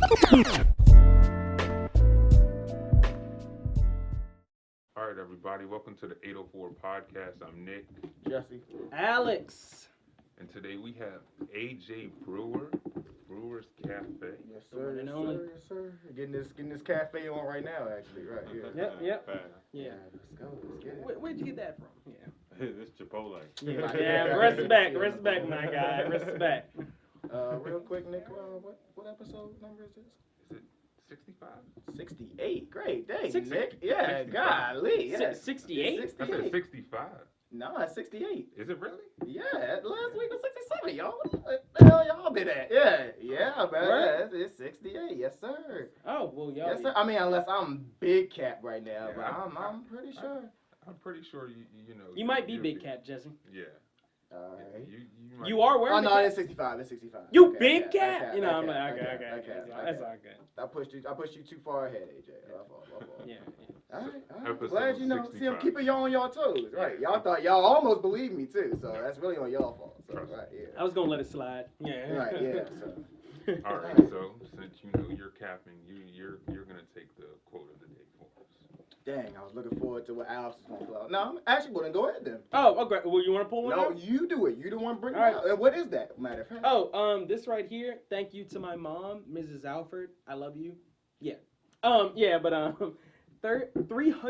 All right, everybody. Welcome to the 804 podcast. I'm Nick. Jesse. Alex. And today we have Ajay Brewer, Brewers Cafe. Yes, sir. Yes, sir. Getting this cafe on right now, actually. Right. Yeah. Yep. Yeah. Let's go. Let's get it. Where'd you get that from? Yeah. It's Chipotle. Yeah. Respect, my guy. Respect. Real quick, Nick. What episode number is this? Is it 65? 68. Great. Dang, 60. Nick. Yeah. 65. Golly. Yeah. 68? It's I said 68. 65. No, it's 68. Is it really? Yeah. Last week was 67. Y'all. What the hell y'all been at? Yeah. Yeah, man. Where? It's 68. Yes, sir. Oh, well, y'all. Yes, sir. I mean, unless I'm big cap right now, Yeah, but I'm pretty sure. I'm pretty sure you know. You might be you're big cat, Jesse. Yeah. All right. might You are Oh wearing no, the it's cap. 65. It's 65. You Okay, big okay, cat? okay, You know, I'm okay, like, okay. okay, That's all good. I pushed you too far ahead, AJ. My fault. Yeah. All right. Episode Glad you know. See, I'm 65. keeping y'all on y'all toes. Right. Y'all thought y'all almost believed me too, so that's really on y'all fault. So, Trust. right. Yeah. I was going to let it slide. Yeah. Right. Yeah. So. All right. So since you know you're capping, you're gonna take the quote of the day for us. Dang, I was looking forward to what Alex was gonna blow. No, I'm actually gonna go ahead then. Oh, okay. Well, you want to pull one No, out? you do it. You the one bringing All it right. out. And what is that? Matter of fact. Oh, this right here. Thank you to my mom, Mrs. Alford. I love you. Yeah.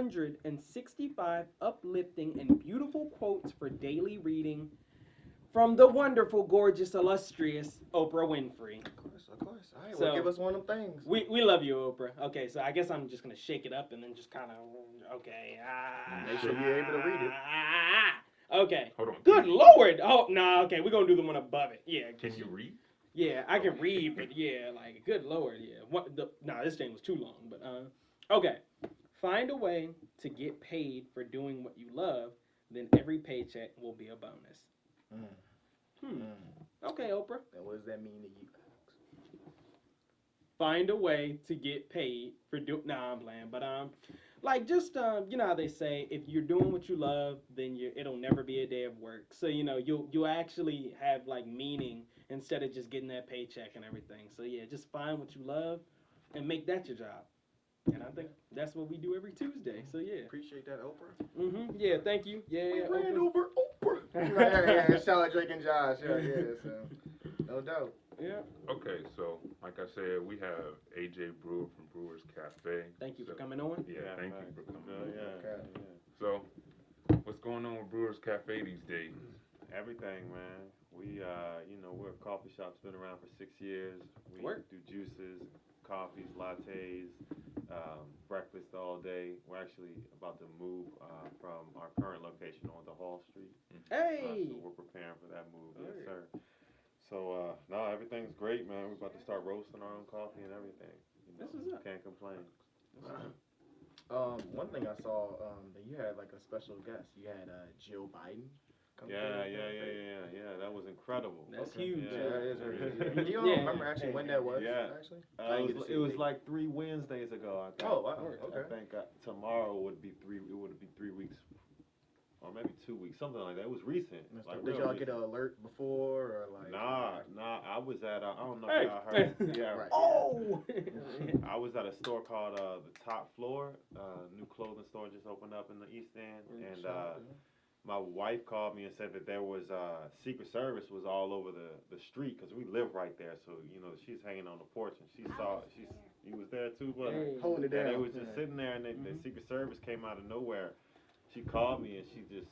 365 uplifting and beautiful quotes for daily reading from the wonderful, gorgeous, illustrious Oprah Winfrey. Of course. All right. So- Well, give us one of them things. We love you, Oprah. Okay, so I guess I'm just gonna shake it up and then just kind of okay. Make sure you're able to read it. Okay. Hold on. Good Lord. Oh no. Okay, we're gonna do the one above it. Yeah. Can you read? Yeah, I can read, but yeah, like good Lord. Yeah. This thing was too long, but okay. Find a way to get paid for doing what you love, then every paycheck will be a bonus. Okay, Oprah. And what does that mean to you, Alex? Find a way to get paid for Nah, I'm playing, but like just you know how they say if you're doing what you love, then it'll never be a day of work. So you know you'll actually have like meaning instead of just getting that paycheck and everything. So yeah, just find what you love and make that your job. And I think that's what we do every Tuesday. So yeah. Appreciate that, Oprah. Yeah, thank you. Yeah. We ran Oprah. over Oprah. yeah. Shout out Drake and Josh. Yeah. So no doubt. Yeah. Okay. So like I said, we have Ajay Brewer from Brewers Cafe. Thank you for coming on. Yeah. Thank you for coming on. Yeah. So what's going on with Brewers Cafe these days? Everything, man. We, we're a coffee shop. It's been around for 6 years. We do juices, coffees, lattes, breakfast all day. We're actually about to move from our current location onto Hall Street. Hey. So we're preparing for that move, yes, sir. So, no, everything's great, man. We're about to start roasting our own coffee and everything. This is up. Can't complain. One thing I saw that you had like a special guest. You had Jill Biden. Come Yeah. That was incredible. That's huge. Yeah, it is. Yeah. Do you all remember actually when that was? Yeah. Actually. It was like 3 Wednesdays ago. I think. Oh wow. Okay. I think tomorrow would be 3. It would be 3 weeks, or maybe 2 weeks, something like that. It was recent. Like, Did real y'all recent. get an alert before or like? Nah. I was at. I don't know if y'all heard. Yeah. Right. Oh. I was at a store called the Top Floor. New clothing store just opened up in the East End, and my wife called me and said that there was Secret Service was all over the street because we live right there. So she's hanging on the porch and she saw you was there too, but holding it down. and it was just sitting there, and the Secret Service came out of nowhere. She called me and she just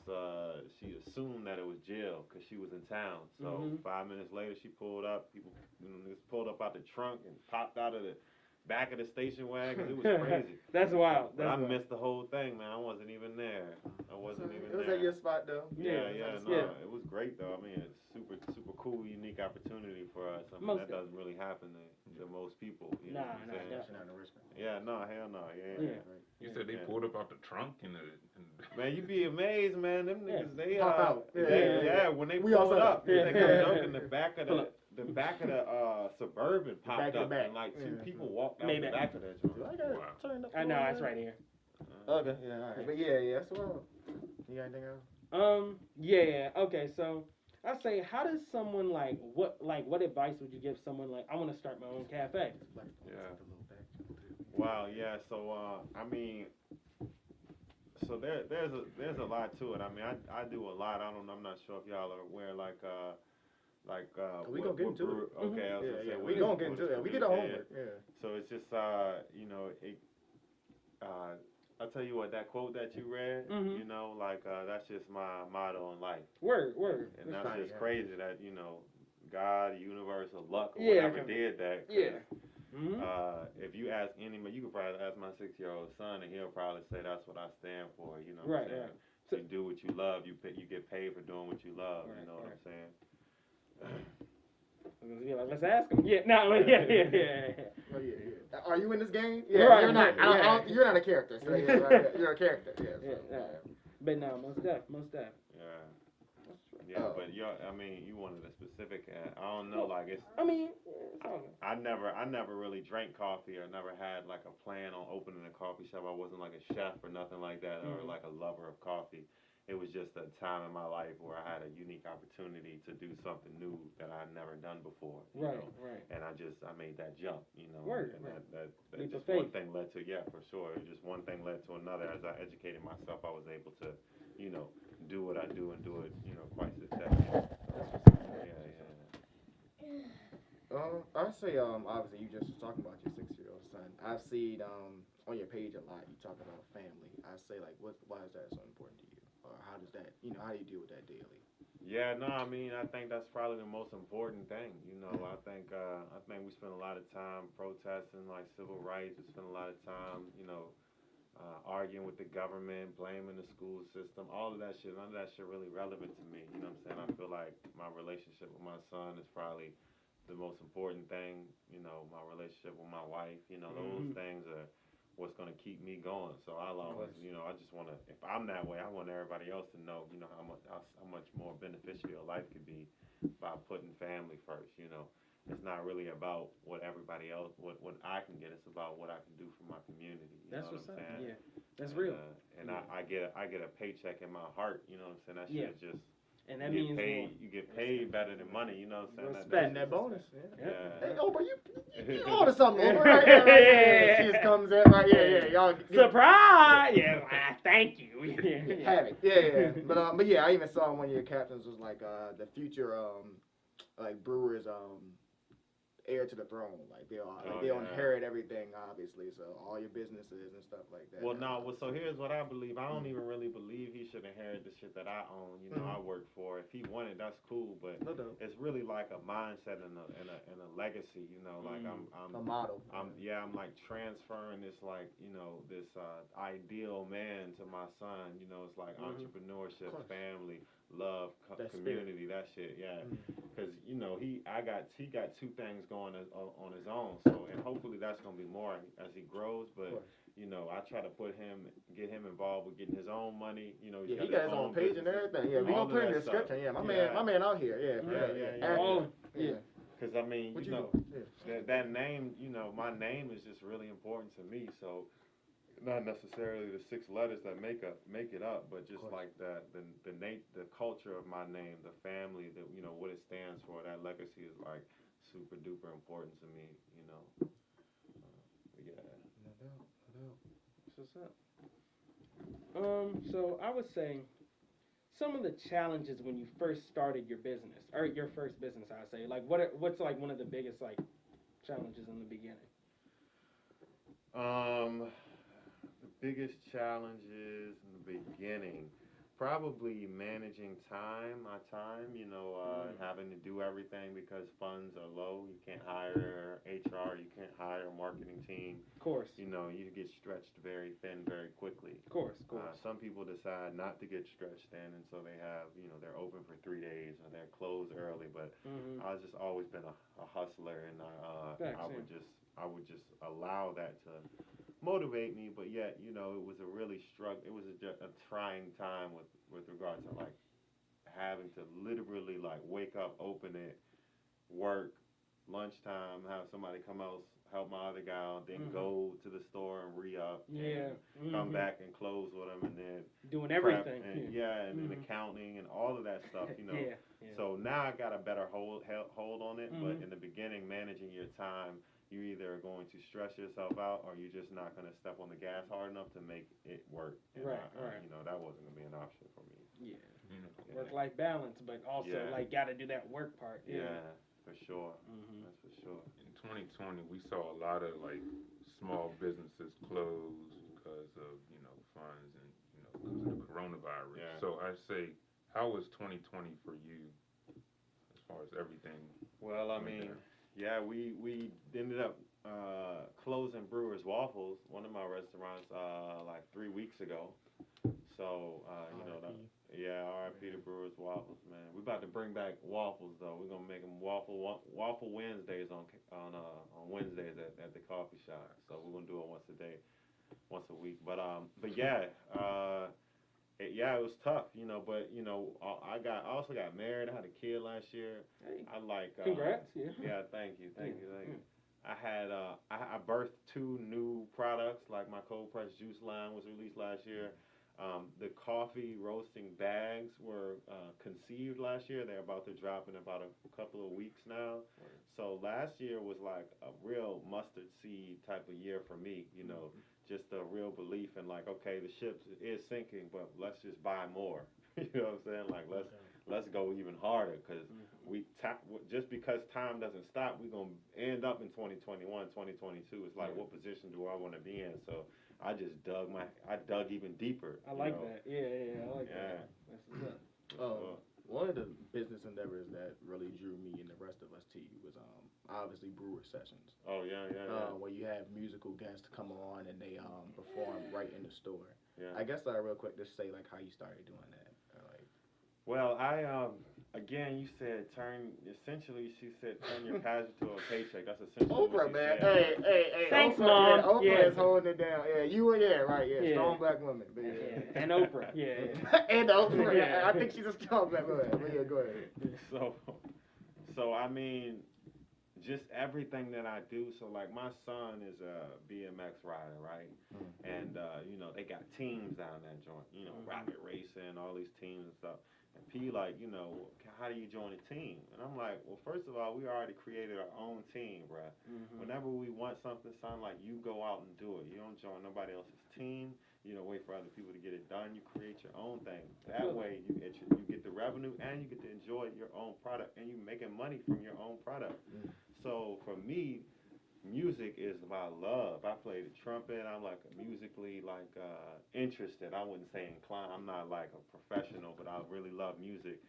she assumed that it was Jill because she was in town. So 5 minutes later, she pulled up. People just pulled up out the trunk and popped out of the back of the station wagon. It was crazy. That's wild. But I missed the whole thing, man. I wasn't even there. I wasn't even there. It was at your spot though. It was great though. I mean, it's super cool, unique opportunity for us. I mean, that doesn't really happen to most people. You know what I'm saying? Yeah, no, hell no. Yeah. You said they pulled up out the trunk and Man, you be amazed, man. Them niggas, they pop out. when they We pulled also- up, yeah. they kept joking. The back of the Suburban popped back to up, back. and like 2 people walked out Maybe. the back of that joint. I got it turned up. I know it's right here. Okay, yeah, all right. But yeah, that's well. You got anything else? Yeah. Okay, so I say, how does someone what advice would you give someone like, I want to start my own cafe? Yeah. Wow. Yeah. So I mean, so there's a lot to it. I mean, I do a lot. I'm not sure if y'all are aware, We gonna get into it. Okay, I was gonna say, we gonna get into it. We get our homework. Yeah. So it's just you know, I'll tell you what, that quote that you read, you know, that's just my motto in life. Word. And that's just crazy that, you know, God, the universe, or luck, or Yeah, whatever did that. Yeah. If you ask anybody, you could probably ask my 6-year-old son, and he'll probably say that's what I stand for. You know what I'm saying? So, you do what you love. You get paid for doing what you love. You know what I'm saying? Let's ask him. Yeah, no, yeah. Oh, yeah. Are you in this game? Yeah, Right, you're not. yeah. You're not a character. So yeah, right, you're a character. Yeah. But no, most def. Yeah, but I mean, you wanted a specific. I don't know, like it's. I mean, it's all good. I never really drank coffee, or never had like a plan on opening a coffee shop. I wasn't like a chef or nothing like that, or like a lover of coffee. It was just a time in my life where I had a unique opportunity to do something new that I'd never done before. You know? And I made that jump, you know. And that just one thing led to, for sure. Just one thing led to another. As I educated myself, I was able to, you know, do what I do and do it, you know, quite successfully. I say, obviously, you just was talking about your 6-year-old son. I've seen on your page a lot. You talk about family. I say, like, why is that so important to you? Or how does that, you know, how do you deal with that daily? Yeah, no, I mean, I think that's probably the most important thing. You know, I think we spend a lot of time protesting like civil rights. We spend a lot of time, you know, arguing with the government, blaming the school system, all of that shit. None of that shit really relevant to me. You know what I'm saying? I feel like my relationship with my son is probably the most important thing. You know, my relationship with my wife. You know, those things are what's going to keep me going. So I'll always, you know, I just want to, if I'm that way, I want everybody else to know, you know, how much more beneficial your life could be by putting family first. You know, it's not really about what everybody else, what I can get. It's about what I can do for my community. You That's know what's what I'm up. saying? Yeah, that's real. And I get a paycheck in my heart. You know what I'm saying? That shit is just. And that means you get paid better than money, you know what I'm saying? Respect that bonus. Yeah. Hey, Oprah, you order something, Oprah, right? Yeah. She just comes in, right? Yeah. Y'all surprise! Yeah, thank you. Have it. Yeah. But yeah, I even saw one of your captains was like the future like Brewers heir to the throne. Like they'll inherit everything, obviously. So all your businesses and stuff like that. So here's what I believe. I don't even really believe he should inherit the shit that I own. You know, I work for. If he wanted, that's cool. But it's really like a mindset and a legacy. You know, like I'm a model. I'm like transferring this like this ideal man to my son. You know, it's like entrepreneurship, family, love, community, that shit. Yeah, because you know he got two things going on his own. So and hopefully that's gonna be more as he grows. But you know, I try to get him involved with getting his own money. You know, he got his own page and everything. Yeah, we gonna put in the description. Yeah, my man out here. Yeah. Because I mean, you know, that name. You know, my name is just really important to me. So. Not necessarily the 6 letters that make it up, but just like the culture of my name, the family, you know what it stands for. That legacy is like super duper important to me, you know. Yeah. No doubt. What's up? So I would say some of the challenges when you first started your business, or your first business, I'd say, like what's like one of the biggest like challenges in the beginning? The biggest challenges in the beginning, probably managing my time, you know, having to do everything because funds are low. You can't hire HR, you can't hire a marketing team. Of course. You know, you get stretched very thin very quickly. Of course. Some people decide not to get stretched thin, and so they have, you know, they're open for 3 days or they're closed early. But I've just always been a hustler, and I would just allow that to motivate me, but yet, you know, it was a really a trying time with regards to like having to literally like wake up, open it, work, lunchtime, have somebody come out, help my other guy out, then go to the store and re-up, and come back and close with them, and then doing everything, and then accounting and all of that stuff, you know. So now I got a better hold on it. But Mhm. in the beginning, managing your time, you either are going to stress yourself out or you're just not going to step on the gas hard enough to make it work. And Right. you know, that wasn't going to be an option for me. Yeah. Yeah. Work-life balance, but also Yeah. like got to do that work part. Yeah, for sure. Mhm. That's for sure. In 2020, we saw a lot of like small businesses close because of funds and because of the coronavirus. Yeah. So I say, how was 2020 for you as far as everything? Well, I mean, yeah, we ended up closing Brewers Waffles, one of my restaurants, like 3 weeks ago. So R.I.P. to Brewers Waffles, man. We about to bring back waffles though. We're gonna make them waffle Wednesdays on Wednesdays at the coffee shop. So we're gonna do it once a week. But yeah. It was tough, but I also got married. I had a kid last year. Hey. I like Congrats. Yeah. Yeah, thank you. I had I birthed 2 new products, like my cold pressed juice line was released last year. The coffee roasting bags were conceived last year. They're about to drop in about a couple of weeks now. Right. So last year was like a real mustard seed type of year for me, just a real belief in like, okay, the ship is sinking, but let's just buy more. You know what I'm saying? Like let's go even harder because just because time doesn't stop, we're gonna end up in 2021, 2022. It's like, what position do I want to be in? So I just dug even deeper. I like that. Yeah, I like that. That's what's up. One of the business endeavors that really drew me and the rest of us to you was obviously Brewers Sessions. Oh yeah. Where you have musical guests come on and they perform right in the store. Yeah. I guess real quick, just say like how you started doing that. Well, I again, you said she said turn your passion to a paycheck. That's essentially Oprah, what she man. said. Hey. Thanks, Oprah, Mom. Yeah, Oprah Yeah. is holding it down. Yeah, you were right. Yeah, strong black woman. But Yeah. And Oprah. Yeah. And Oprah. Yeah. I think she's a strong black woman. But yeah, go ahead. So I mean, just everything that I do. So like my son is a BMX rider, right? And they got teams down that joint. Rocket racing, all these teams and stuff. And P like, how do you join a team? And I'm like, well, first of all, we already created our own team, bruh. Whenever we want something, son, like you go out and do it. You don't join nobody else's team. You don't wait for other people to get it done. You create your own thing. That way, you get the revenue and you get to enjoy your own product, and you making money from your own product. So for me, music is my love. I play the trumpet. I'm like musically interested. I wouldn't say inclined. I'm not like a professional, but I really love music.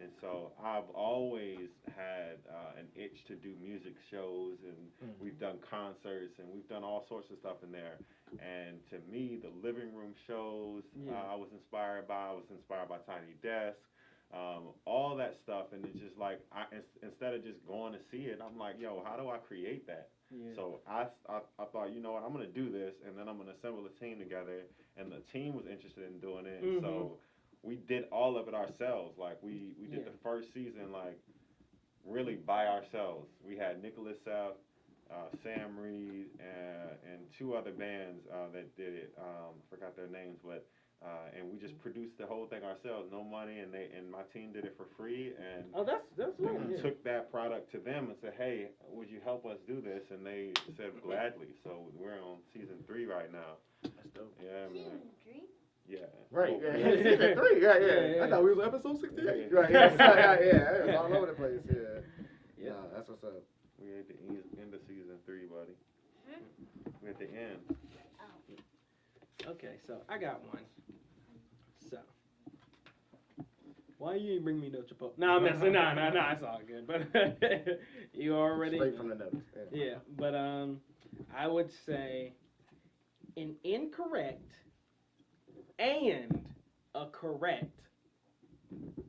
And so I've always had an itch to do music shows, and we've done concerts, and we've done all sorts of stuff in there. And to me, the living room shows I was inspired by. I was inspired by Tiny Desk. All that stuff, and it's just like instead of just going to see it, I'm like, yo, how do I create that? Yeah. So I thought, you know what, I'm gonna do this, and then I'm gonna assemble a team together, and the team was interested in doing it, and so we did all of it ourselves. Like we did the first season like really by ourselves. We had Nicholas Self, Sam Reed, and 2 other bands that did it. Forgot their names, but. And we just produced the whole thing ourselves, no money, and my team did it for free. And that's then right. we took that product to them and said, hey, would you help us do this? And they said gladly. So we're on season 3 right now. That's dope. Yeah, man. Season 3? Yeah. Right. Oh, Yeah. Season 3. Yeah. I thought we was on episode 68. Right. Yeah. It was all over the place. Yeah. Yeah. That's what's up. We at the end of season 3, buddy. We're at the end. Okay, so I got one. So, why you ain't bring me no Chipotle? No, I'm messing. No, it's all good. But you already Straight from the notes. Yeah, but I would say an incorrect and a correct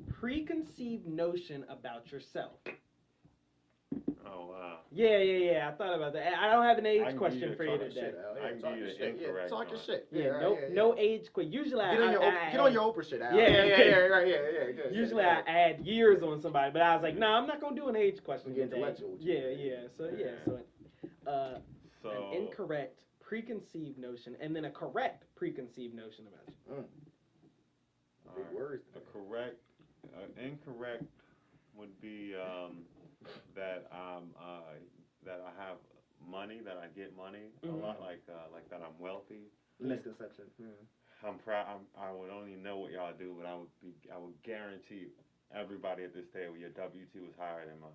preconceived notion about yourself. Oh, wow. Yeah. I thought about that. I don't have an age question for you today. I can give you the incorrect. Talk your shit. No age question. Usually Get on your Oprah shit, Al. Yeah. Good. Usually I add years on somebody, but I was like, I'm not gonna do an age question We get today. intellectual. So an incorrect preconceived notion, and then a correct preconceived notion about you. Big words. Incorrect would be that that I have money, that I get money a lot, like that I'm wealthy. Misconception. I'm proud. I would only know what y'all do, but I would guarantee everybody at this table your W-2 is higher than mine.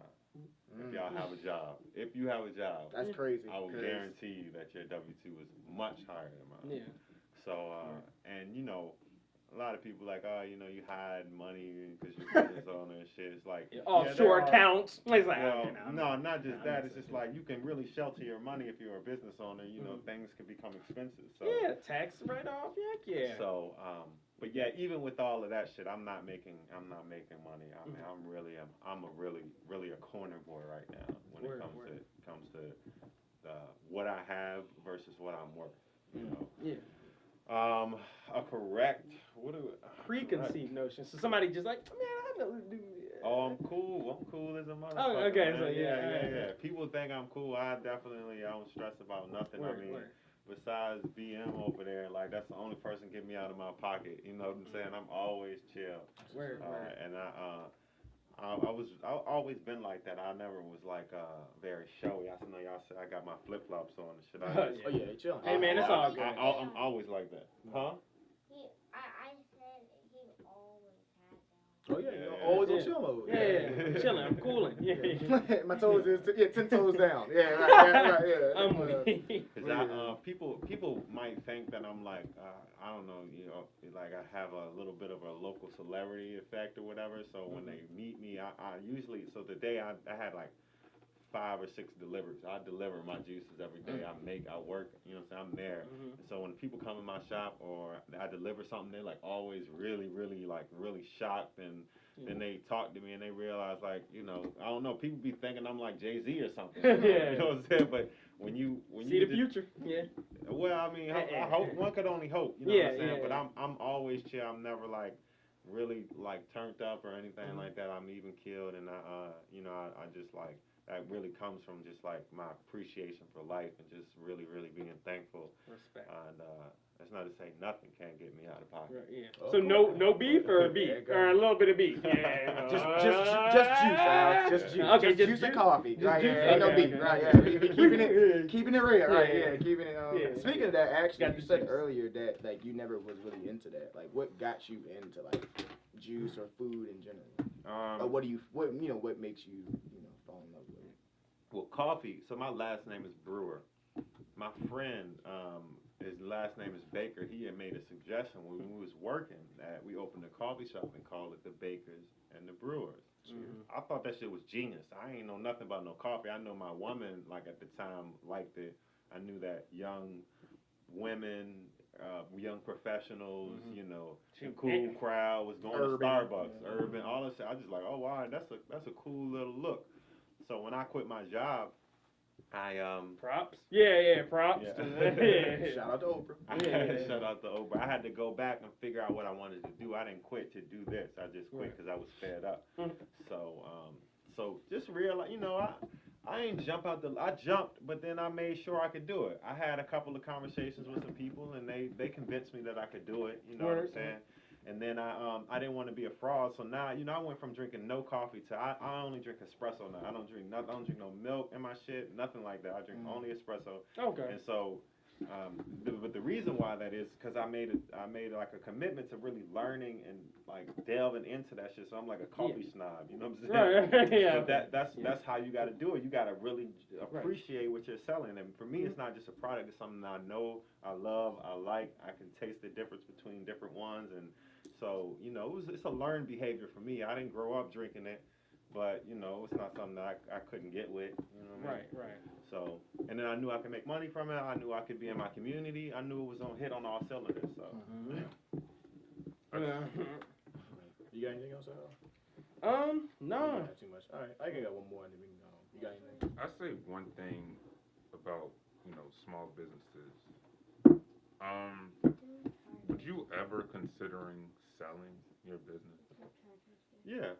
If y'all have a job, if you have a job, That's crazy. I will guarantee you that your W-2 is much higher than mine. Yeah. So, and you know, a lot of people like, oh, you know, you hide money because you're business owner and shit. It's like offshore accounts. It's like, well, okay, no, not just that. It's just like you can really shelter your money if you're a business owner. You know, things can become expensive. So yeah, tax write off. Heck yeah. So, but yeah, even with all of that shit, I'm not making money. I mean, I'm really a corner boy right now when it comes to what I have versus what I'm worth. You know. Yeah. A correct preconceived notion. So somebody just like, man, I know this dude. Oh, I'm cool. I'm cool as a motherfucker. Oh, okay. Man. So yeah. People think I'm cool. I don't stress about nothing. I mean, besides BM over there, like that's the only person getting me out of my pocket. You know what I'm saying? I'm always chill. And I've always been like that. I never was like very showy. I know y'all said I got my flip flops on and shit. Oh yeah, chill. Hey man, it's all good. I'm always like that. Huh? I said he always had that. Oh yeah, always on chill mode. Yeah, I'm chilling. I'm cooling. Yeah. My toes is 10 toes down. Yeah, right. Yeah. I'm with Cause people might think that I'm like I don't know, you know, like I have a little bit of a local celebrity effect or whatever. So when they meet me, I usually the day I had like 5 or 6 deliveries. I deliver my juices every day. I work, you know what I'm saying? I'm there. And so when people come in my shop or I deliver something, they're like always really shocked, and then they talk to me and they realize like, you know, I don't know, people be thinking I'm like Jay-Z or something. Yeah. You know what I'm saying? But when you see the future. Yeah. Well, I mean, I hope one could only hope, you know what I'm saying? But I'm always chill. I'm never like really like turned up or anything like that. I'm even killed, and I just like that really comes from just like my appreciation for life and just really being thankful. Respect. And that's not to say nothing can't get me out of pocket. Right, yeah. So no beef or beef or a little bit of beef. Yeah. Just juice, Alex. Just juice. Okay, just juice and coffee. Just right. juice? Yeah. Ain't no Okay, beef. okay. Right. Yeah. Keeping it real. Right. Yeah. Yeah. Keeping it. Yeah. Speaking of that, actually, Got you the said juice. earlier that like you never was really into that. Like, what got you into like juice or food in general? Or what makes you fall in love with it? Well, coffee. So my last name is Brewer. My friend, his last name is Baker. He had made a suggestion when we was working that we opened a coffee shop and call it the Bakers and the Brewers. I thought that shit was genius. I ain't know nothing about no coffee. I know my woman, like at the time, liked it. I knew that young women, young professionals, you know, the cool crowd was going to Starbucks, urban, all that shit. I just like, oh wow, that's a cool little look. So when I quit my job, I props. Yeah, props. Yeah. Shout out to Oprah. Shout out to Oprah. I had to go back and figure out what I wanted to do. I didn't quit to do this. I just quit because I was fed up. So just realize, you know, I ain't jump out I jumped, but then I made sure I could do it. I had a couple of conversations with some people, and they convinced me that I could do it. You know what I'm saying? And then I didn't want to be a fraud, so now I went from drinking no coffee to I only drink espresso now. I don't drink nothing. I don't drink no milk in my shit, nothing like that. I drink only espresso. Okay. And so, but the reason why that is because I made like a commitment to really learning and like delving into that shit. So I'm like a coffee snob, you know what I'm saying? Right. Yeah. But that's how you got to do it. You got to really appreciate what you're selling. And for me, it's not just a product. It's something I know, I love, I like. I can taste the difference between different ones, and so, you know, it's a learned behavior for me. I didn't grow up drinking it, but, you know, it's not something that I couldn't get with, you know what I mean? Right. So, and then I knew I could make money from it. I knew I could be in my community. I knew it was going to hit on all cylinders, so. You got anything else, Al? No. Not too much. All right, I can get one more and then we can go. You got anything? I say one thing about, small businesses. Would you ever considering selling your business? Yeah,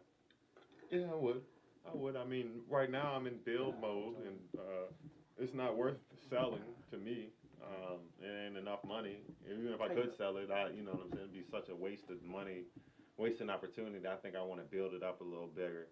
I would. I mean, right now I'm in build mode, and it's not worth selling to me. It ain't enough money. Even if I could sell it, you know what I'm saying, it'd be such a wasted money, wasted opportunity. I think I want to build it up a little bigger.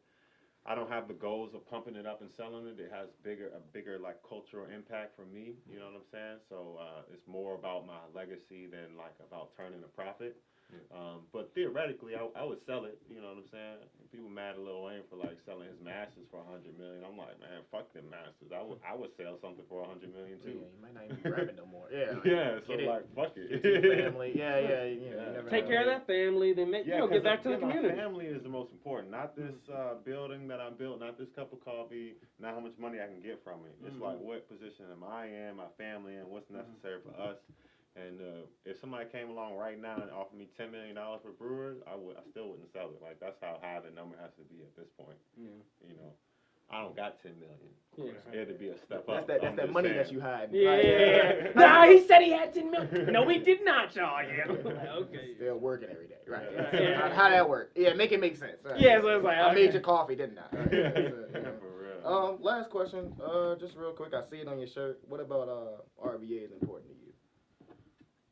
I don't have the goals of pumping it up and selling it. It has a bigger like cultural impact for me. You know what I'm saying? So it's more about my legacy than like about turning a profit. Yeah. But theoretically, I would sell it. You know what I'm saying? People mad at Lil Wayne for like selling his masters for $100 million. I'm like, man, fuck them masters. I would sell something for $100 million too. Yeah, you might not even be rapping no more. Yeah. Like, Yeah, so like, fuck it. Get to your family. Yeah. You know, you never Take know. care of that family, then make, get back to the community. My family is the most important. Not this building that I built, not this cup of coffee, not how much money I can get from it. It's like what position am I in, my family, and what's necessary for us. And if somebody came along right now and offered me $10 million for Brewers, I still wouldn't sell it. Like that's how high the number has to be at this point. Yeah. You know, I don't got $10 million. Yeah. It'd be a step up. That's that money that you hide. Yeah. Nah, he said he had 10 million. No, he did not, y'all. Yeah. Okay. Still working every day, right? Yeah. How that work? Yeah, make it make sense. Right? Yeah, so it's like I okay. made your coffee, didn't I? Right. For real. Last question. Just real quick. I see it on your shirt. What about RVA is important to you?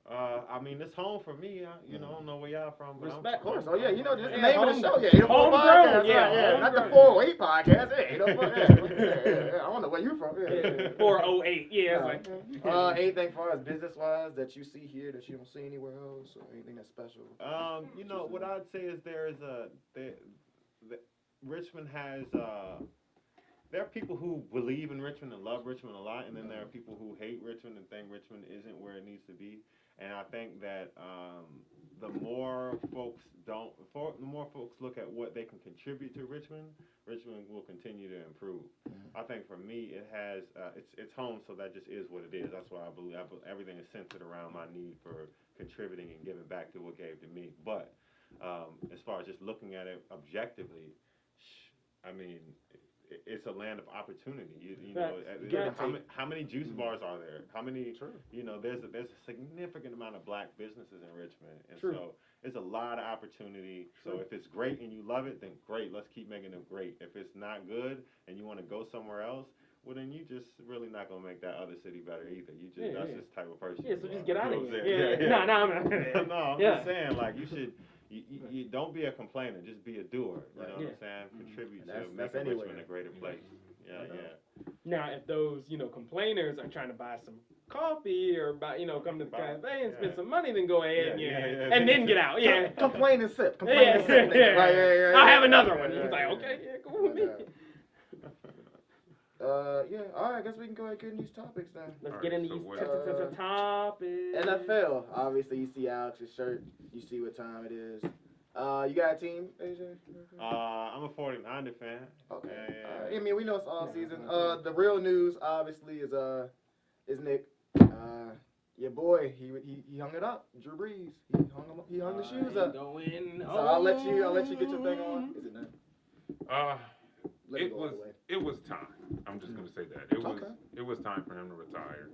I mean, it's home for me. I don't know where y'all from, but Respect. Of course. Oh yeah, you know just the Yeah, name of the show. Yeah, 804 homegrown, podcast. yeah, Right, yeah. Not the homegrown. 408 podcast. Yeah, 804. Yeah. I don't know where you from. Yeah. 408. Yeah. It's like. Anything far as business wise that you see here that you don't see anywhere else, or anything that's special? What I'd say is Richmond has. There are people who believe in Richmond and love Richmond a lot, and then there are people who hate Richmond and think Richmond isn't where it needs to be. And I think that the more folks look at what they can contribute to Richmond will continue to improve. I think for me, it has it's home, so that just is what it is. That's why I believe everything is centered around my need for contributing and giving back to what gave to me. But as far as just looking at it objectively, I mean. It's a land of opportunity. How many juice bars are there? How many? There's a significant amount of black businesses in Richmond, and so it's a lot of opportunity. So if it's great and you love it, then great. Let's keep making them great. If it's not good and you want to go somewhere else, well then you just really not gonna make that other city better either. You just that's just the type of person. Yeah, so just get out of here. Yeah. No, I'm I'm just saying like you should. You don't be a complainer, just be a doer. You know what I'm saying? Contribute to making Richmond a greater place. Yeah. Now, if those, complainers are trying to buy some coffee or come to the cafe and spend some money, then go ahead and then get out. Yeah. Complain and sip. Yeah. Right, I'll have another one. He's like, okay, yeah, cool with me. All right, I guess we can go ahead and get in these topics then. Let's get into these topics. NFL. Obviously, you see Alex's shirt. You see what time it is. You got a team, AJ? I'm a 49er fan. Okay. Yeah. I mean, we know it's all season. The real news, obviously, is Nick. Your boy, he hung it up. Drew Brees. He hung the shoes up. So I'll let you get your thing on. Is it done? It was time. I'm just gonna say that it was time for him to retire,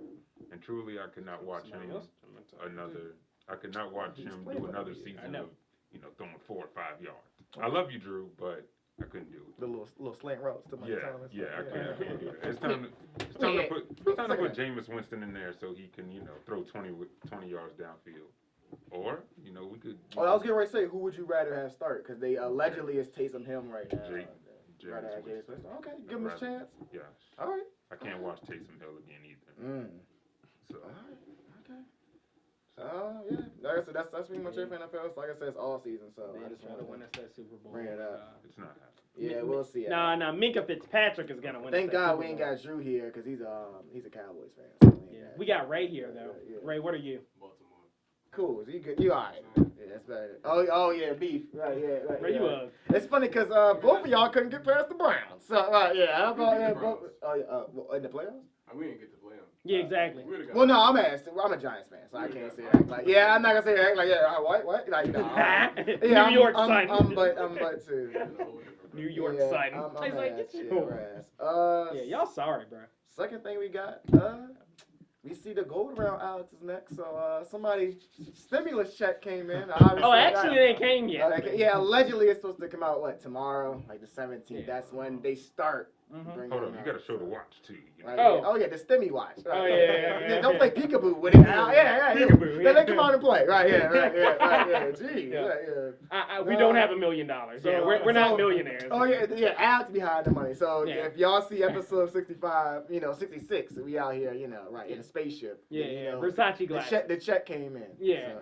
and truly I could not watch him I could not watch him do another season of throwing 4 or 5 yards. I love you, Drew, but I couldn't do it. The little slant routes to Mike Thomas. I can't do that. It's time to put Jameis Winston in there so he can throw 20 yards downfield. Or we could. I was getting ready to say, who would you rather have start? Because they allegedly is Taysom Hill right now. Jameis Winston. Okay, give him a chance. Yeah. All right. I can't watch Taysom Hill again either. So. All right. Okay. Like I said, that's pretty much it for NFL. So like I said, it's all season, so I just want to win us that Super Bowl. bring it up. It's not happening. Yeah, we'll see. Nah, Minka Fitzpatrick is gonna win. Thank us that God Super we ain't Bowl. got Drew here because he's a Cowboys fan. So We got Ray here though. Yeah. Ray, what are you? Baltimore. Cool. So you good? You all right? Yeah, that's better. Oh yeah, beef. Right. Yeah. Right. Ray, you It's funny because both of y'all couldn't get past the Browns. So how about both? In the playoffs? We didn't get to play them. Yeah, exactly. Well, no, I'm a Giants fan, so I can't say act like. Yeah, I'm not gonna say act like what? Like no. Yeah, New York Sun. I'm but too. New York Yeah, Sun. I'm He's like, ass, get yeah, your ass. Yeah, y'all sorry, bro. Second thing we got, we see the gold around Alex's neck. So somebody stimulus check came in. Oh, actually, they came yet. Yeah, allegedly it's supposed to come out tomorrow, like the 17th. That's when they start Mm-hmm. Hold on, you gotta show the watch too. You know? Right, Oh. yeah. Oh yeah, the Stimmy watch. Right. Oh, yeah. Don't play peekaboo with it. Yeah. Peekaboo, Then yeah. they come out and play. Right. Yeah. Gee. Yeah. Yeah. We don't have $1 million. So, we're not millionaires. Oh yeah. Alex behind the money. So Yeah. if y'all see episode 65, 66, we out here, right, in a spaceship. Yeah. Versace glasses. The check came in. Yeah.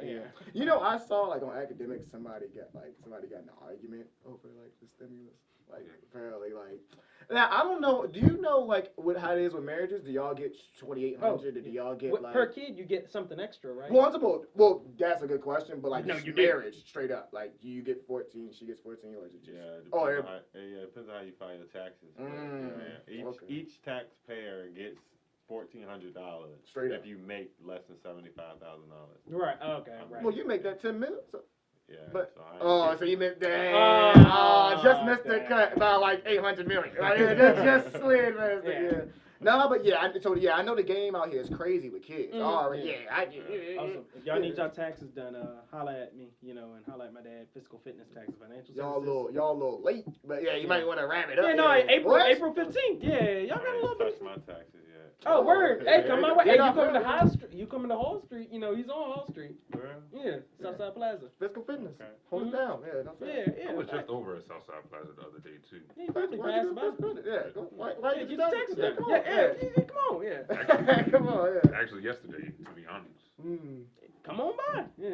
I saw like on academics somebody got in an argument over like the stimulus. Like apparently like. Now I don't know. Do you know like how it is with marriages? Do y'all get $2,800? Or do y'all get like per kid? You get something extra, right? Well, that's a good question. But like No, you marriage, straight up, like you get 14, she gets 14, or is it just? It depends on how you file your taxes. Each taxpayer gets $1,400 straight up if you make less than $75,000. Right. Okay. Right. Well, you make that 10 million. So. Yeah. But so you missed Oh, just missed the cut by like 800 million. Like, just slid, man. Yeah. No, but I know the game out here is crazy with kids. Awesome. If y'all need y'all taxes done, holla at me, and holla at my dad. Fiscal fitness taxes, financial services. Y'all a little late, but you might want to wrap it up. Yeah, no, April 15th. Yeah, y'all got a little bit. touch my taxes yet. Oh, word. Hey, come my way. Hey, you coming to High Street? You coming to Hall Street? He's on Hall Street. Yeah, Southside Plaza. Fiscal fitness. Okay. Hold it down. Yeah, that's it. Yeah. I was just over at Southside Plaza the other day too. Yeah, you probably passed by. Yeah, why Get your taxes done. Come on. Yeah, come on, yeah. Come on, yeah. Actually, yesterday, to be honest. Come on by. Yeah.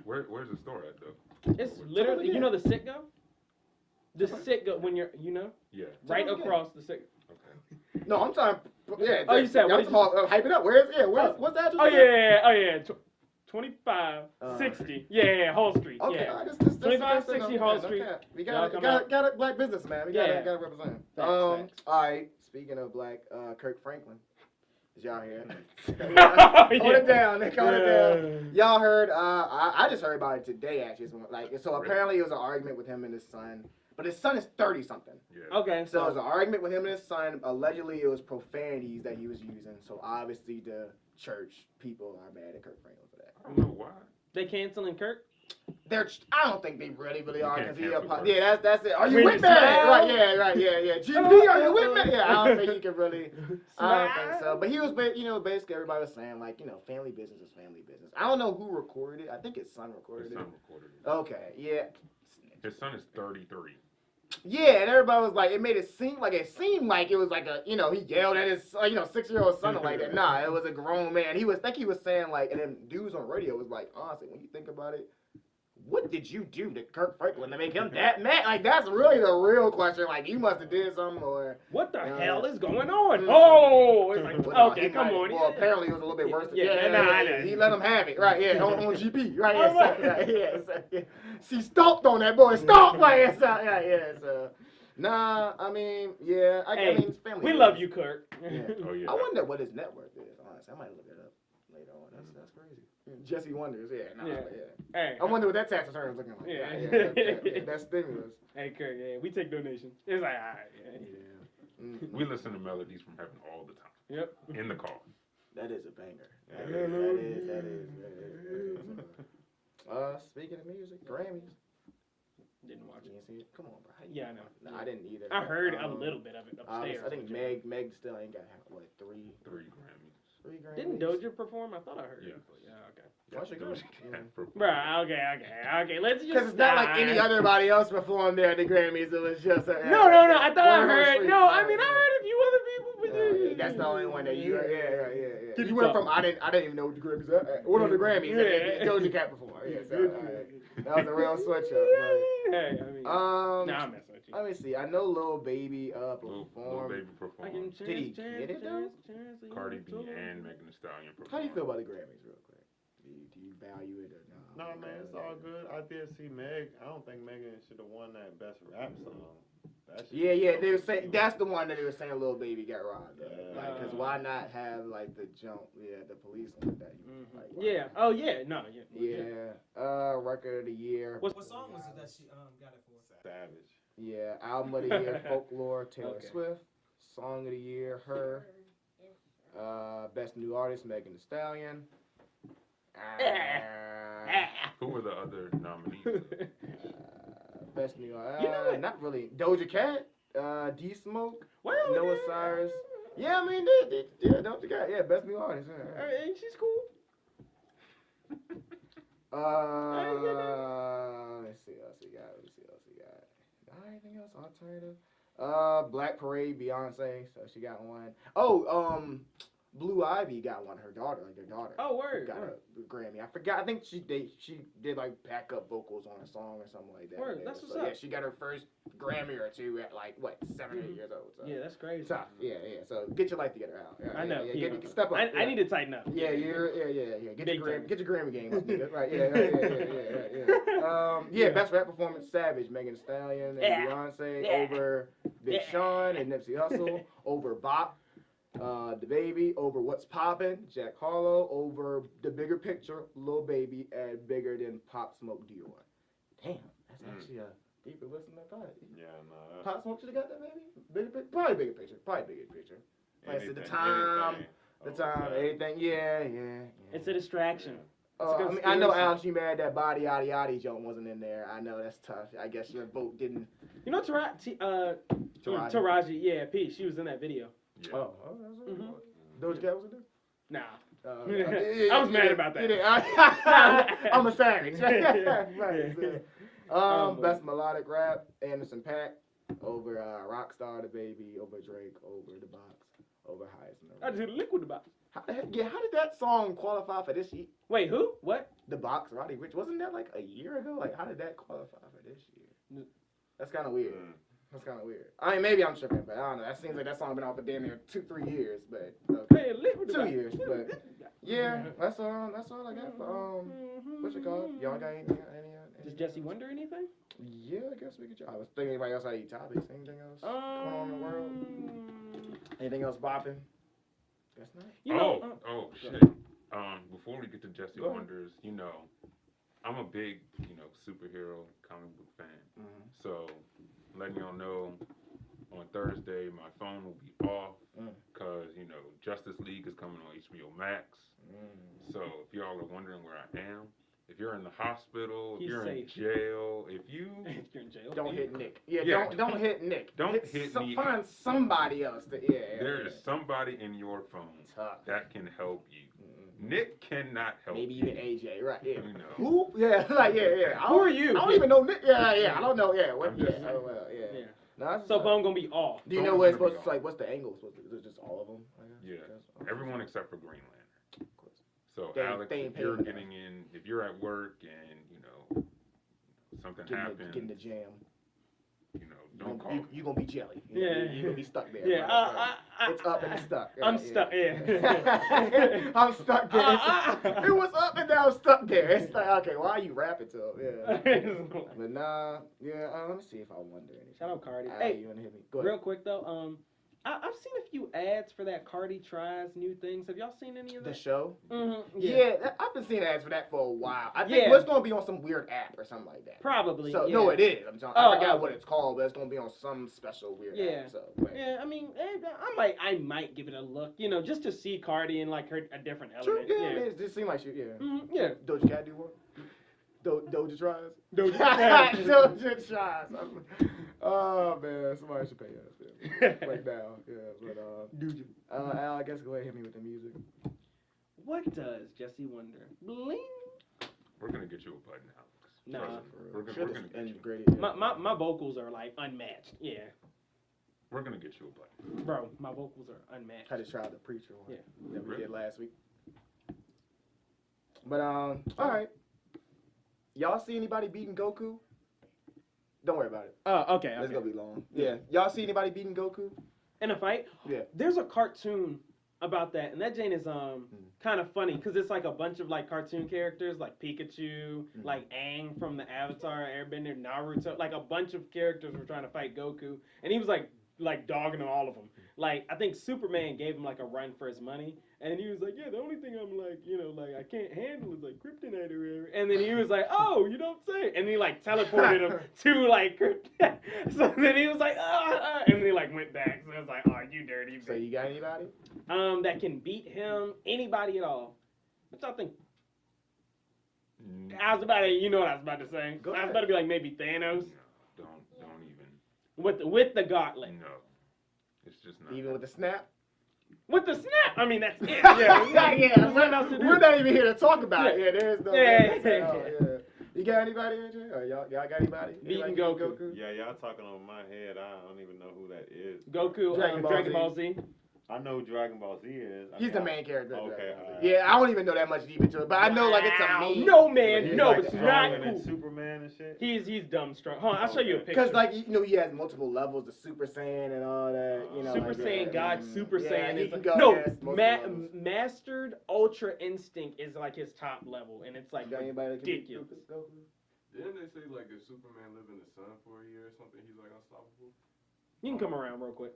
Where's the store at though? It's literally, the Citgo? The Citgo, when you're, Yeah. right across the Citgo. Okay. No, I'm talking. Yeah. Oh, you said what? Hype it up. What's the address? Oh yeah. 25, 60. Yeah, Hall Street. Okay, Yeah. This 25, 60 Hall Street. We got a black business, man. We gotta represent. Facts. All right. Speaking of black, Kirk Franklin. Is y'all here? Hold it down. Hold it down. Y'all heard? I just heard about it today. Actually, so apparently it was an argument with him and his son. But his son is 30 something. Yeah. Okay. So it was an argument with him and his son. Allegedly, it was profanities that he was using. So obviously, the church people are mad at Kirk Franklin for that. I don't know why. They canceling Kirk? I don't think they really are because Kirk. Yeah, that's it. Are you When with me? Right. Yeah. GP, are you with me? Yeah, I don't think he can really. I don't think so. But he was, basically everybody was saying like, family business is family business. I don't know who recorded it. I think his son recorded it. His son recorded it. Okay. Yeah. His son is 33. Yeah, and everybody was like, it seemed like it was like he yelled at his 6-year-old son like that. Nah, it was a grown man. He was saying like, and then dudes on radio was like, honestly, when you think about it, what did you do to Kirk Franklin to make him that mad? Like, that's really the real question. Like, you must have did something or... What the hell is going on? Oh! It's like, okay, come on. Well, apparently it was a little bit worse. Yeah. He let him have it. Right, yeah, on GP. Right, yeah. She stomped on that boy. Stomp! Like, so... Nah, I mean, yeah. I mean, it's family. We love you, Kirk. Yeah. Oh, yeah. I wonder what his net worth is, honestly. I might look it up later on. That's crazy. Jesse wonders, yeah. Hey, I wonder what that tax return is looking like. Yeah. That's stimulus. Hey, Kirk, we take donations. It's like, all right. Yeah. Mm-hmm. We listen to melodies from heaven all the time. Yep. In the car. That is a banger. That is. Speaking of music, Grammys. Didn't watch You it. didn't see it? Come on, bro. Yeah, I know. No, I didn't either. I heard a little bit of it upstairs. I think Meg still ain't got three Grammys. Grammys. Didn't Doja perform? I thought I heard it. Yeah. Yeah, okay. Why she go? Right, okay. Let's just Because it's not like anybody else performed there at the Grammys. It was just No. I thought I heard. No, I mean I heard a few other people. But that's the only one that you heard. Yeah. Keep You went talking. from I didn't even know what the Grammys are. What are the Grammys? Yeah. Doja Cat performed. Yeah, so, that was a real switch up. Hey, I mean, Nah, I'm messing with you. let me see. I know Lil Baby Lil performed. Baby performed. Did he get it though? Cardi B and Megan Thee Stallion performed. How do you feel about the Grammys, real quick? Do you value it or no? No, man, it's all good. I did see Meg. I don't think Megan should have won that best rap song. Yeah. They were saying that's the one that they were saying Lil Baby got robbed. Yeah. Like, cause why not have like the jump? Yeah, the police on that. Like, why Yeah. not? Oh yeah. No. Yeah. Yeah. Record of the year. What song was it that she got it for? Savage. Yeah. Album of the year, Folklore, Taylor Okay. Swift. Song of the year, Her. Best new artist, Megan Thee Stallion. Who were the other nominees? Best new artist. You know what? Not really. Doja Cat. D Smoke, Well, Noah yeah. Cyrus. Yeah, I mean, yeah, don't you got best new artist. Yeah. And she's cool. Let's see what else we got. Anything else alternative? Black Parade, Beyonce, so she got one. Oh, Blue Ivy got one. Her daughter. Oh, word. Got a Grammy. I forgot. I think she did like backup vocals on a song or something like that. Word, that's so, what's up. Yeah, she got her first Grammy or two at like 7 or 8 years old. So. Yeah, that's crazy. Tough. Yeah. So get your life together, Al. Yeah, I know. Yeah, step up. I need to tighten up. Yeah. Get Big your Grammy game up, nigga. Right. Yeah. Best rap performance: Savage, Megan Thee Stallion, and Beyonce over Big Sean and Nipsey Hussle over Bop. The Baby over What's Poppin', Jack Harlow over The Bigger Picture, Lil Baby, and Bigger Than Pop Smoke Dior. Damn, that's actually a deeper listen than I thought. Yeah, no. Pop Smoke should have got that maybe? Probably Bigger Picture. Like I said, the time, everything. Yeah. It's a distraction. I know, Alex, you mad that Body Yaddy Yaddy joint wasn't in there. I know that's tough. I guess your vote didn't. You know Taraji, yeah, P. She was in that video. Yeah. Oh, that's what Doja Cat was in there? Nah. I was mad about that. I'm a savage. Right. Best melodic rap: Anderson .Paak over Rockstar the Baby, over Drake, over The Box, over Heisman. I just hit a liquid about it. How did that song qualify for this year? Wait, who? What? The Box, Roddy Ricch. Wasn't that like a year ago? Like, how did that qualify for this year? That's kind of weird. I mean, maybe I'm tripping, but I don't know. That seems like that song been out for damn near 2-3 years, but Hey, 2 years, but yeah, that's all I got for what you call it? Y'all got any Does Jesse Wonder anything? Yeah, I guess we could try. I was thinking anybody else had any topics, anything else going on in the world? Anything else bopping? Guess not. Shit. Before we get to Jesse Wonders, I'm a big, superhero comic book fan. Mm-hmm. So, letting y'all know, on Thursday, my phone will be off because, Justice League is coming on HBO Max. So, if y'all are wondering where I am, if you're in the hospital, if you're in jail, if you're in jail, don't hit Nick. Yeah. Don't hit Nick. Don't hit me. Find somebody else. There is somebody in your phone that can help you. Nick cannot help. Maybe even AJ, right? Yeah. Who? Yeah, Who are you? I don't even know Nick. Yeah. I don't know. Yeah. What? Yeah. No, so phone gonna be off. Do you know what it's supposed to like? What's the angle? Is it just all of them? Yeah. Everyone except for Green Lantern. So Alex, if you're at work and something happens, get in the jam. Don't call. You gonna be jelly. Yeah. You gonna be stuck there. Yeah. It's up and it's stuck. I'm stuck. Yeah. I'm stuck there. It was up and now I'm stuck there. It's like, okay, why are you rapping to him? Yeah. But nah. Yeah. Let me see if I wonder anything. Shout out Cardi. Hey, you wanna hit me? Go ahead. Real quick though. I've seen a few ads for that Cardi tries new things. Have y'all seen any of that? The show? Mm-hmm. Yeah, I've been seeing ads for that for a while. I think it's going to be on some weird app or something like that. Probably. So, yeah. No, it is. I forgot what it's called, but it's going to be on some special weird app. So, yeah, I mean, I might give it a look, just to see Cardi in like a different element. True, yeah. It just seems like she, Mm-hmm, yeah. Doja Cat do one? Doja tries? Doja tries. Oh, man, somebody should pay us. Right now, but Al, I guess go ahead and hit me with the music. What does Jesse Wonder? Bling. We're gonna get you a button, Alex. Nah, we're gonna get you. My vocals are like unmatched. Yeah. We're gonna get you a button, bro. My vocals are unmatched. I just tried the preacher one. That we really? did last week. But all right. Y'all see anybody beating Goku? Don't worry about it. Oh, okay. It's gonna be long. Yeah. Y'all see anybody beating Goku? In a fight? Yeah. There's a cartoon about that, and that Jane is kind of funny because it's like a bunch of like cartoon characters like Pikachu, like Aang from the Avatar Airbender, Naruto, like a bunch of characters were trying to fight Goku, and he was like dogging on all of them. Like I think Superman gave him like a run for his money, and he was like, yeah, the only thing I'm like, like I can't handle is like kryptonite or whatever. And then he was like, oh, you don't say. And he like teleported him to like kryptonite. So then he was like, and then he like went back. So I was like, oh, you dirty. So you got anybody? That can beat him, anybody at all. What y'all think? I was about to, what I was about to say. I was about to be like maybe Thanos. Don't even. With the gauntlet. No, it's just not. Even with the snap. With the snap, I mean that's it. Yeah. What else to do? We're not even here to talk about it. Yeah, there's no. Yeah. You got anybody, AJ? Or y'all got anybody? Beating Anybody Goku. Yeah, y'all talking over my head. I don't even know who that is. Goku, Dragon Ball Z. I know who Dragon Ball Z is. He's the main character. Okay. Yeah, I don't even know that much deep into it, but I know like it's a meme. No man, He's no, like it's stronger not than cool. Superman and shit. He's dumb strong. Hold on, I'll show you a picture. Because like he has multiple levels, the Super Saiyan and all that. Super like, Saiyan God, Super Saiyan he is can like, go no against multiple levels. mastered Ultra Instinct is like his top level, and it's like Got anybody that can beat ridiculous. Goku? Didn't they say like if Superman lived in the sun for a year or something, he's like unstoppable? You can come around real quick.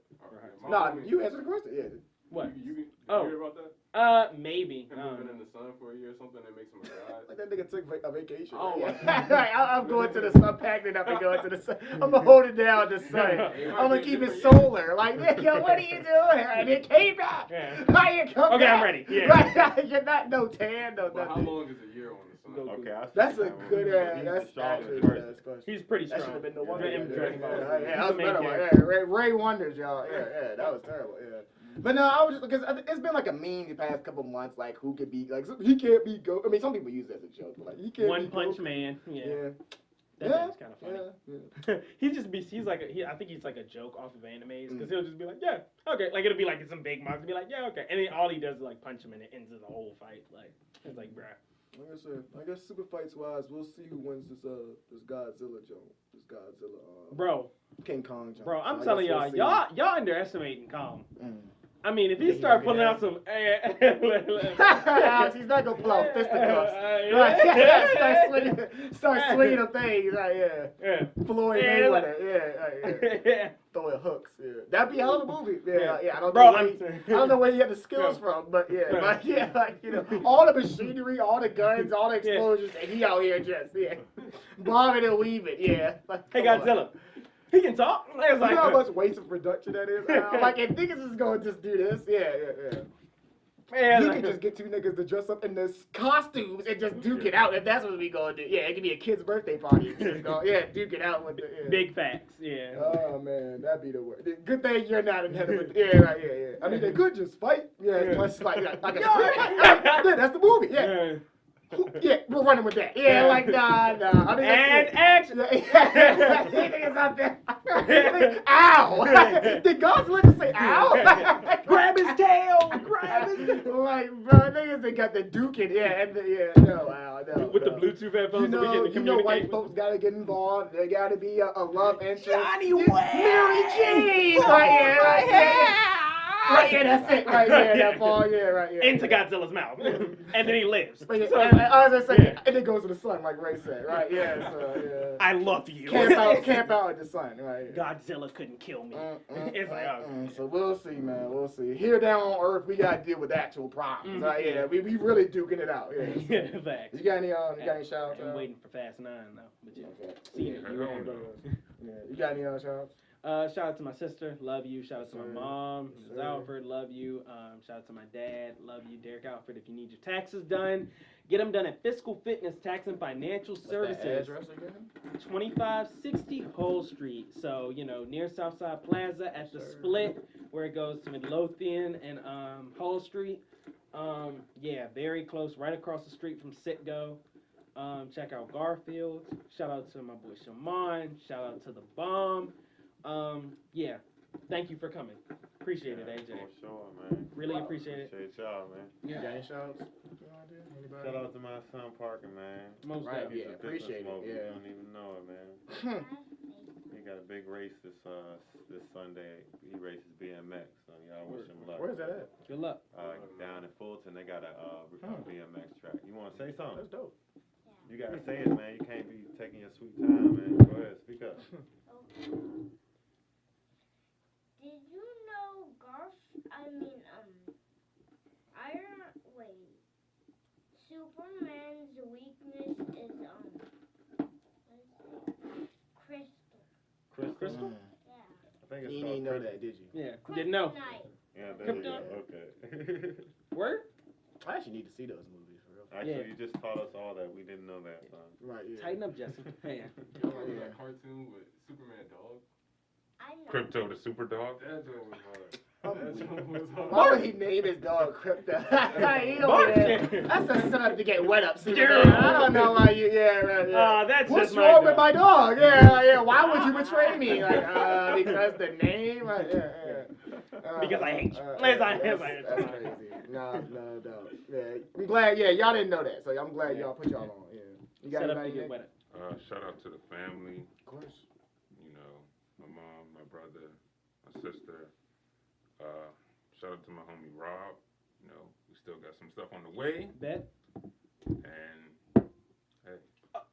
No, you answer the question. Yeah. What? You Oh. hear about that? Maybe. Him living in the sun for a year or something that makes him a god. Like that nigga took a vacation. Oh, I'm going to the sun, packing up and going to the sun. I'm gonna hold it down the sun. I'm gonna keep it solar. Like, nigga, what are you doing? And it came back. Yeah. How you come Okay, back? I'm ready. Yeah. Right, you're not no tan, no But how nothing. long is a year on the sun? Okay, I see That's a that one. good He's that's the strongest actually person. that's question. He's pretty That should strong. have been no wonder. Dragon Ball Z. Yeah, He's that was the main better one. character. Yeah, Ray Wonders, y'all. Yeah, that was terrible. Yeah. But no, I was just because it's been like a meme the past couple months, like who could be like he can't be Goku. I mean, some people use it as a joke, but like he can't One be Punch Goku. Man. Yeah. Yeah. That thing's kind of funny. Yeah. He's like I think he's like a joke off of animes because he'll just be like, yeah, okay, like it'll be like some big monster, be like, yeah, okay, and then all he does is like punch him and it ends the whole fight. Like it's like, bruh. Like I said, I guess super fights wise, we'll see who wins this Godzilla joke, this Godzilla Bro, King Kong joke. bro, I'm So I telling guess y'all, we'll see. y'all underestimating Kong. Mm. I mean, if he Yeah, start he pulling gonna out some, Alex, he's not gonna pull out fisticuffs. Right? Start swinging them things. Right? Yeah. Floyd Yeah, Mayweather. Yeah. Throwing hooks. Yeah. That'd be a hell of a movie. Yeah. I don't Bro, know. I don't know where you get the skills from, but yeah. Like all the machinery, all the guns, all the explosions, and he out here just bombing and weaving. Yeah. Like, hey, come on. Godzilla, he can talk. I was You like, know how much waste of production that is? Like, if niggas is going to just do this, man, you like, can just get two niggas to dress up in this costumes and just duke it out if that's what we gonna do. Yeah, it could be a kid's birthday party. You just go, duke it out with the big facts. Yeah. Oh man, that'd be the worst. Good thing you're not in heaven with yeah. I mean, they could just fight. Yeah, much like a street fight. Yeah, that's the movie. Yeah. Yeah, we're running with that. Yeah, like nah. I mean, And action. Niggas out there. Ow! Did Godzilla just say ow? Grab his tail. Grab his tail. Like, bro, niggas they got the duking. No. With the Bluetooth headphones, so we get to you know, white communicate. folks gotta get involved. There gotta be a love interest. Johnny Mary West. Jane. Right here. Right, that's it. Right here, that ball. Yeah, right here. Into Godzilla's mouth, and then he lives. But So, I was gonna say, and it goes to the sun, like Ray said. Right? Yeah. So I love you. Camp out in the sun. Right. Godzilla couldn't kill me. It's like, oh. So we'll see, man. We'll see. Here down on Earth, we gotta deal with actual problems. Right? Yeah. We really duking it out. Yeah. Yeah, facts. You got any shout outs? I'm waiting for Fast 9 though. But yeah, Okay. seeing it. Yeah. You got any shout outs? Shout out to my sister, love you. Shout out to my mom, Mrs. Alford, love you. Shout out to my dad, love you. Derek Alford, if you need your taxes done, get them done at Fiscal Fitness Tax and Financial Services. Address again? 2560 Hull Street. So, near Southside Plaza at the split where it goes to Midlothian and Hull Street. Very close, right across the street from Sitgo. Check out Garfield. Shout out to my boy Shaman. Shout out to the Bomb. Thank you for coming. Appreciate it, AJ. For sure, man. Really appreciate it. Appreciate y'all, man. You got any shout outs? Shout out to my son Parker, man. Most Right, definitely. yeah, appreciate it. You Yeah. don't even know it, man. He got a big race this Sunday. He races BMX, so y'all wish him luck. Where's that at? Good luck. Down in Fulton, they got a BMX track. You want to say something? That's dope. You got to say it, man. You can't be taking your sweet time, man. Go ahead, speak up. Did you know Superman's weakness is crystal. Crystal? Yeah. I think it's You called didn't know crystal. that, did you? Yeah. Didn't know. Kryptonite. Yeah, there you go. Krypton. Okay. Word? I actually need to see those movies for real. Actually, you just taught us all that. We didn't know that, son. Right, yeah. Tighten up, Jesse. Hey. You remember that cartoon with Superman dog? Crypto the Super Dog. That joke was hard. Why would he name his dog Crypto? Martin. That's a setup to get wet up. I don't know why you. Yeah, right. Yeah. That's What's just wrong my with my dog? Yeah. Why would you betray me? Like, because the name. Because I hate you. That's crazy. No. Yeah, I'm glad. Yeah, y'all didn't know that, so I'm glad y'all put y'all on. Yeah. You got Set up to anybody? get wet. Shout out to the family. Of course. You know, my mom, my brother, my sister. Shout out to my homie Rob. You know, we still got some stuff on the way. Bet. And hey.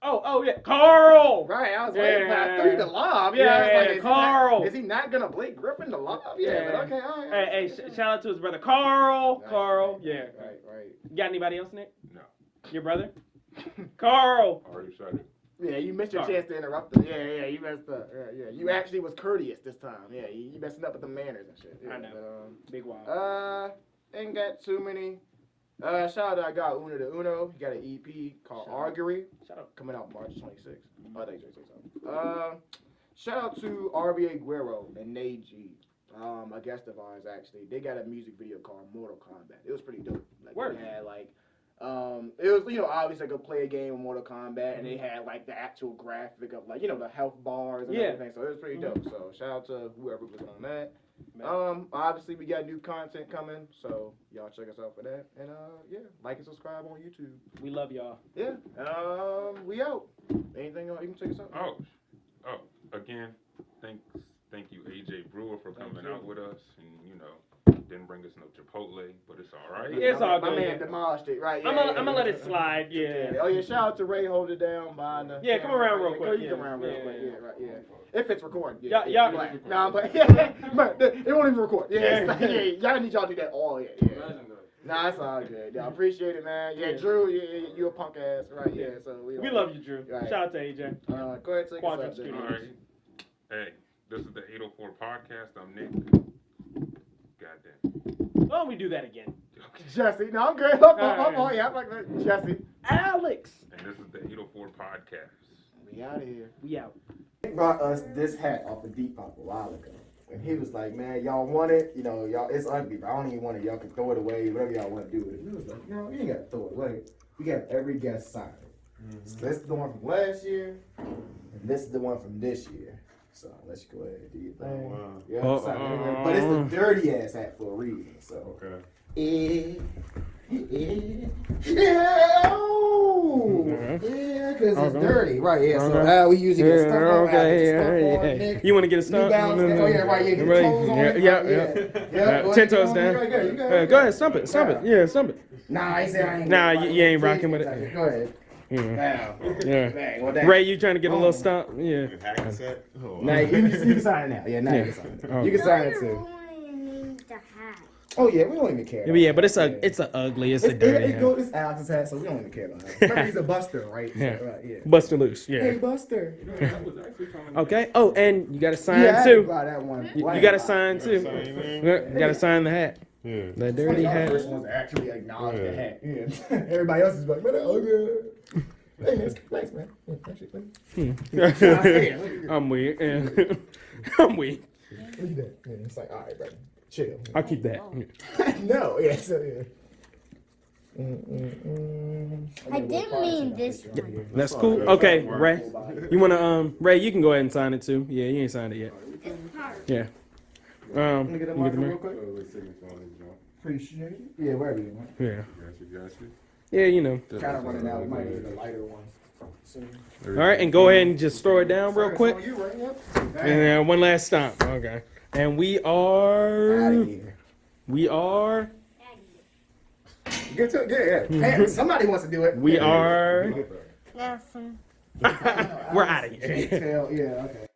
Oh yeah, Carl. Right, I was waiting for that. I threw you the lob. Yeah, I was like, Carl. Is he not gonna Blake Griffin the lob? Yeah, but okay, all right. Hey, shout out to his brother Carl. Right, Carl. right, Yeah. Right. You got anybody else, Nick? No. Your brother? Carl. Already shot it. Yeah, you missed your Sorry. chance to interrupt him. Yeah, you messed up. Yeah. You actually was courteous this time. Yeah, you messing up with the manners and shit. Yeah, I know. Big wild. Ain't got too many. Shout out to I got Uno to Uno. He got an EP called Arguery. Shout out. Coming out March 26th. Oh, I think it's 26th. Shout out to RBA Guerrero and Nate G. A guest of ours actually. They got a music video called Mortal Kombat. It was pretty dope. Like Word. they had like it was, obviously like a play a game of Mortal Kombat, and they had like the actual graphic of like, the health bars and everything. So it was pretty dope. So shout out to whoever was on that. Obviously we got new content coming, so y'all check us out for that. And like and subscribe on YouTube. We love y'all. Yeah. We out. Anything else you can take us out? Oh, again, thank you Ajay Brewer for coming out with us, and didn't bring us no Chipotle, but it's all right. It's all good. My man demolished it, right? Yeah, I'm gonna let it slide. Yeah. Oh yeah, shout out to Ray, hold it down behind the. Yeah, come around real quick. You come around real quick. Yeah, right. Yeah. If it's recording. Y'all. Nah, but it won't even record. Yeah, y'all need y'all to do that all. Yeah. Nah, it's all good. I appreciate it, man. Yeah, Drew, you a punk ass, right? Yeah, so we love you, Drew. Right. Shout out to AJ. Go ahead, take Quadrant us out. Studios. All right. Hey, this is the 804 podcast. I'm Nick. Goddamn. Why don't we do that again? Jesse, no, I'm good. Yeah, I'm like that. Jesse. Alex. And this is the 804 podcast. We out of here. We out. He brought us this hat off of Depop a while ago. And he was like, man, y'all want it? Y'all, it's ugly, but I don't even want it. Y'all can throw it away, whatever y'all want to do with it. He was like, you ain't got to throw it away. We got every guest sign it. So this is the one from last year, and this is the one from this year. So let's go ahead and do your thing. Wow. Yeah, but it's the dirty ass hat for a reason. So Okay. Because it's dirty, right? Yeah. So how we usually get stuff on. Okay. You want to get a stump? Oh yeah, right. Yeah. Get your toes on it. Yeah. 10 toes down. Go ahead, stump it. Yeah, stump it. Nah, I said I ain't. Nah, you ain't rocking with it. Go ahead. Yeah. Ray, you trying to get a little stump? Yeah. Now you can sign it now. Yeah, now you can sign it. You can sign it too. Oh yeah, we don't even care. Yeah, but it's a ugly, it's a dirty hat. It's Alex's hat, so we don't even care about it. Remember, he's a Buster, right? Yeah. So, right, yeah. Buster loose, yeah. Hey, Buster. Okay. Oh, and you got to sign too. You got to sign too. You got to sign the hat. Yeah. The dirty hat. First ones to actually acknowledge the hat. Yeah. Everybody else is like, man, ugly. Hey, man, thanks, man. I'm weird. Yeah. I'm weird. Look at that. Yeah, it's like, all right, brother. Chill. I'll keep that. No, yeah, so yeah. I didn't mean this one. That's cool. Okay, Ray. You wanna Ray? You can go ahead and sign it too. Yeah, you ain't signed it yet. Yeah. Let me get the marker real mark. quick. Appreciate it. Yeah, wherever you want. Yeah. Got you. Yeah, you know. Kind of running out. We might need a lighter one. All right, and go ahead and just throw it down real quick. You right? Yep. And then one last stomp. Okay. And we are. Out of here. We are. Get to it. Yeah. Hey, somebody wants to do it. We are. Nothing. We're out of here. Yeah. Okay.